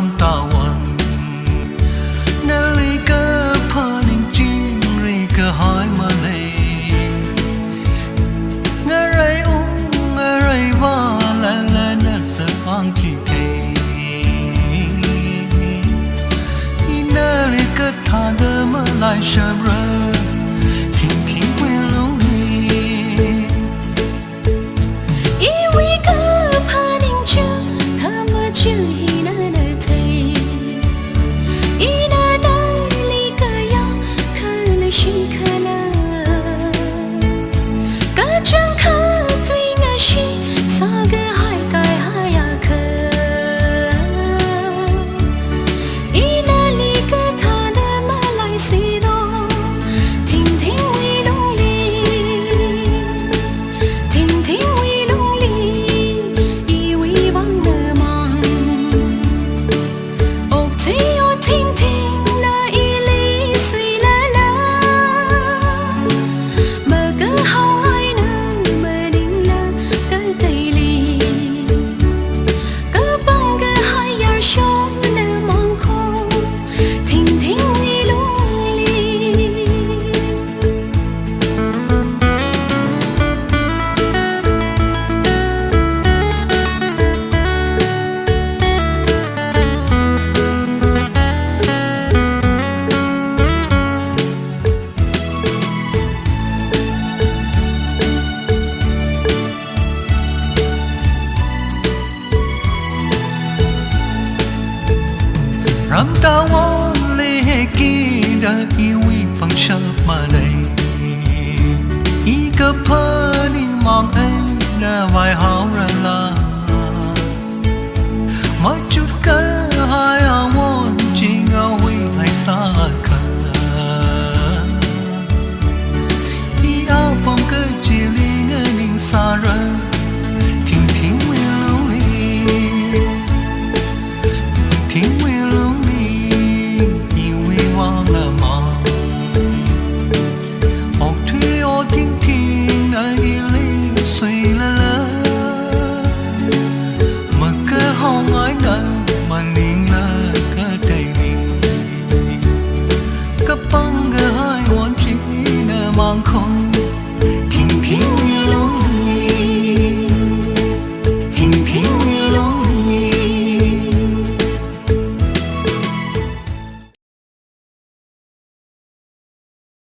rắm taวันนั่นเลยก็พอจริงๆเลยก็หายมาเลยอะไรอะไรว่าละละน่าสะฟังจีเทอีนั่นเลยก็ทาเดิมลายชาบระทิ้งไว้ลงrắm taวันเลยให้กี่เดินอีวีฟังชับมาเลยอีก็เพอนิ่งมองเองน่าไว้หาวระลามาจุดกันหายอาวันจริงเอาไว้ให้สาขาอีอาฟองก็จีลิงเงินสาระทิ้งไว้ลงนี้ทิ้งไว้ลง碎了了，么个好爱的，么宁了个对你，个帮个爱忘记的忙空。